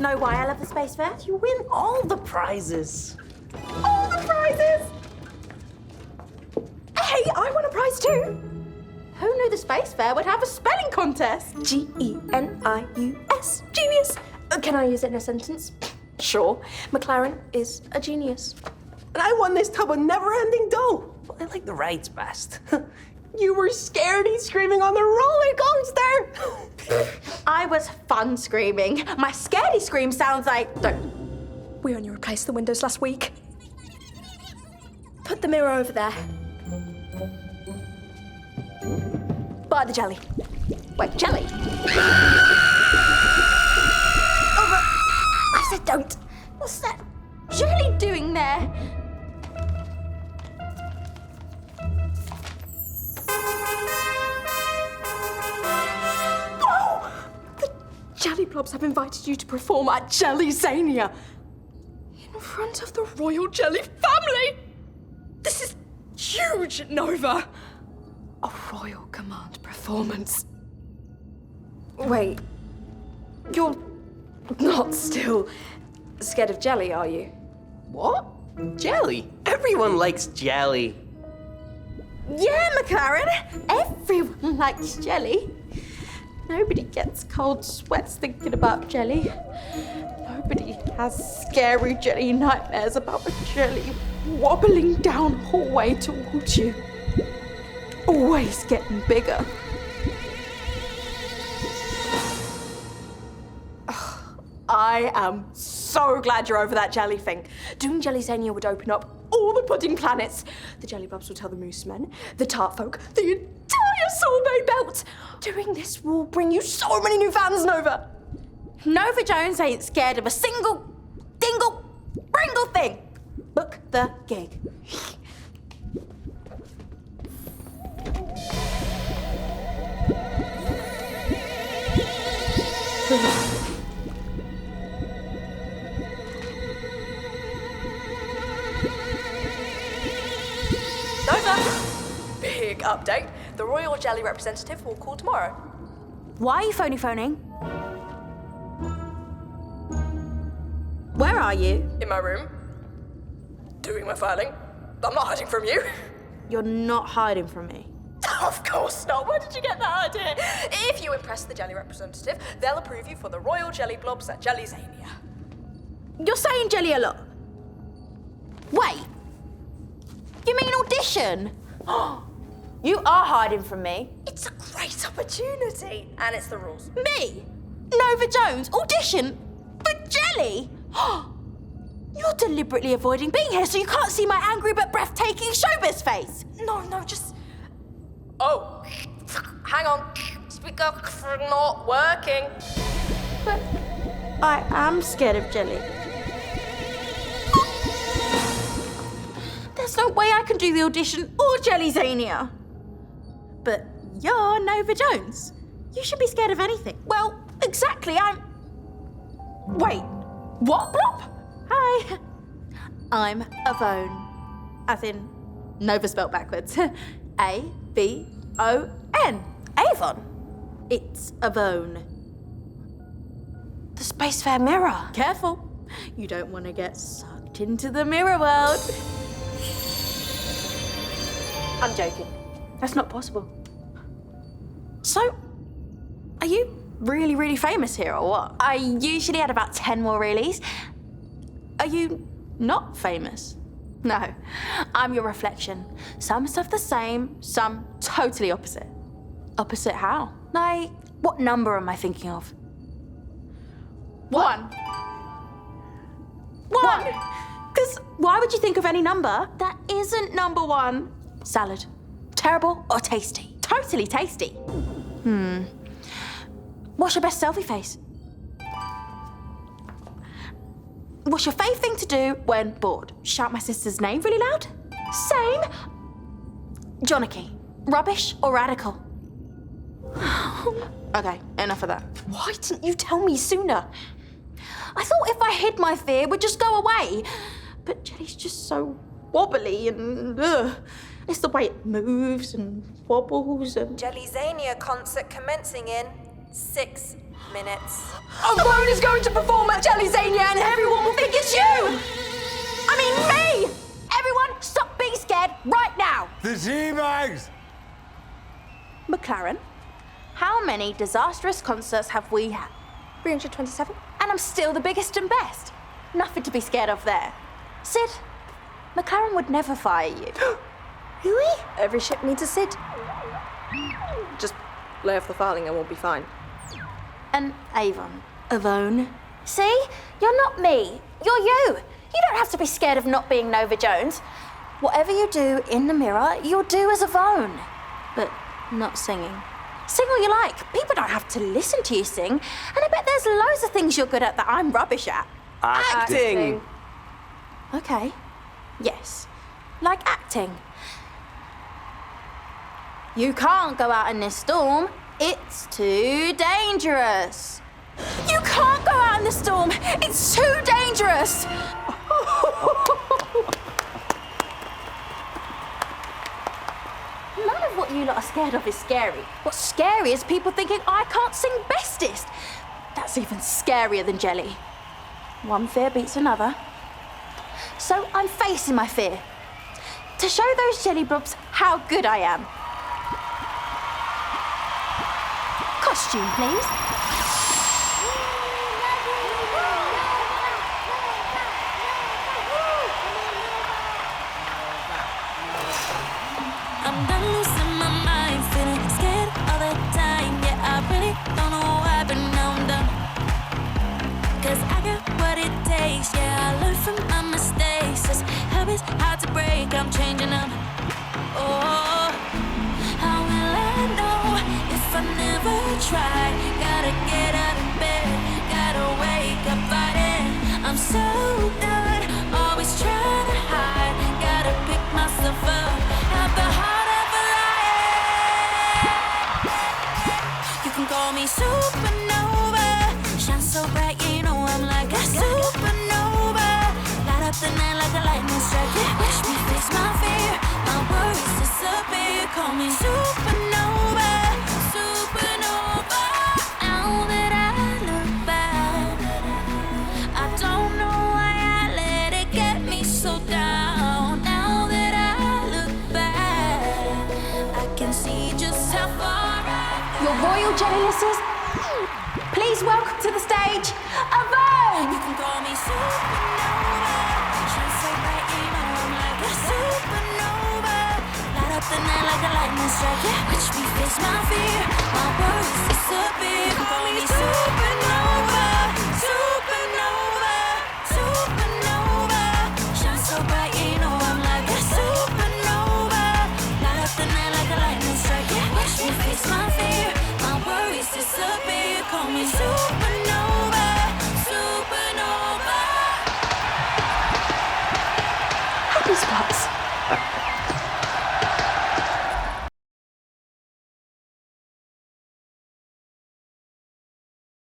Know why I love the Space Fair? You win all the prizes. All the prizes! Hey, I won a prize too! Who knew the Space Fair would have a spelling contest? Genius. Genius. Can I use it in a sentence? Sure. McLaren is a genius. And I won this tub of never-ending dough. Well, I like the rides best. You were scaredy screaming on the roller coaster. I was fun screaming. My scaredy scream sounds like... Don't. We only replaced the windows last week. Put the mirror over there. Buy the jelly. Wait, jelly? I said don't. What's that jelly doing there? Oh! The Jelly Blobs have invited you to perform at Jellyzania in front of the royal jelly family. This is huge, Nova. A royal command performance. Wait, you're not still scared of jelly, are you? What? Jelly? Everyone likes jelly. Yeah, McLaren. Everyone likes jelly. Nobody gets cold sweats thinking about jelly. Nobody has scary jelly nightmares about a jelly wobbling down hallway towards you. Always getting bigger. I am so glad you're over that jelly thing. Doing Jellyzania would open up all the pudding planets. The Jelly Blobs will tell the Moose Men, the Tart Folk, the entire Sorbet Belt. Doing this will bring you so many new fans, Nova. Nova Jones ain't scared of a single, dingle, bringle thing. Book the gig. Nova! Big update. The royal jelly representative will call tomorrow. Why are you phoning? Where are you? In my room. Doing my filing. I'm not hiding from you. You're not hiding from me. Of course not. Where did you get that idea? If you impress the jelly representative, they'll approve you for the royal jelly blobs at Jellyzania. You're saying jelly a lot. Wait. You mean audition? You are hiding from me. It's a great opportunity. And it's the rules. Me? Nova Jones? Audition? For jelly? You're deliberately avoiding being here so you can't see my angry but breathtaking showbiz face. No, just... Oh, hang on. Speaker not working. But I am scared of jelly. There's no way I can do the audition or Jellyzania. But you're Nova Jones. You should be scared of anything. Well, exactly, Wait, what, Blop? Hi. I'm Avone. As in, Nova spelled backwards. A-V-O-N. Avon. It's Avone. The Space Fair mirror. Careful. You don't want to get sucked into the mirror world. I'm joking. That's not possible. So, are you really, really famous here or what? I usually had about 10 more reelies. Are you not famous? No, I'm your reflection. Some stuff the same, some totally opposite. Opposite how? Like, what number am I thinking of? One. Because why would you think of any number that isn't number one? Salad. Terrible or tasty? Totally tasty. What's your best selfie face? What's your fave thing to do when bored? Shout my sister's name really loud? Same. Johnnicky. Rubbish or radical? Okay, enough of that. Why didn't you tell me sooner? I thought if I hid my fear, it would just go away. But Jelly's just so wobbly and it's the way it moves and wobbles and... Jellyzania concert commencing in 6 minutes. A phone is going to perform at Jellyzania and everyone will think it's you! I mean me! Everyone, stop being scared right now! The tea bags! McLaren, how many disastrous concerts have we had? 327? And I'm still the biggest and best. Nothing to be scared of there. Sid, McLaren would never fire you. Really? Every ship needs a Sid. Just lay off the filing and we'll be fine. And Avon. See? You're not me. You're you. You don't have to be scared of not being Nova Jones. Whatever you do in the mirror, you'll do as Avon. But not singing. Sing all you like. People don't have to listen to you sing. And I bet there's loads of things you're good at that I'm rubbish at. Acting! Okay. Yes. Like acting. You can't go out in this storm. It's too dangerous. You can't go out in the storm. It's too dangerous. None of what you lot are scared of is scary. What's scary is people thinking I can't sing bestest. That's even scarier than Jelly. One fear beats another. So I'm facing my fear. To show those jelly blobs how good I am. Costume, please. I'm done losing my mind, feeling scared all the time. Yeah, I really don't know why, but now I'm done. 'Cause I got what it takes, yeah, I learned from my mistakes. This habit's hard to break, I'm changing them. Oh, how will I know if I never try? Gotta get out of bed, gotta wake up fighting. I'm so done, always trying to hide. Gotta pick myself up, have the heart of a lion. You can call me supernova, shine so bright, yeah, you know I'm like a supernova. Light up the night like a lightning strike, yeah. Watch me face my fear, my worries disappear. Call me supernova, supernova. Now that I look back, I don't know why I let it get me so down. Now that I look back, I can see just how far Your royal jellylesses, please welcome to the stage, Avon! you can call me supernova. Shine so bright, you know I'm like a supernova. Light up the night like a lightning strike, yeah. Watch me face my fear, my worries disappear. Call me supernova, supernova, supernova. Shine so bright, you know I'm like a supernova. Light up the night like a lightning strike, yeah. Watch me face my fear, my worries disappear. Call me supernova, supernova. Happy spots.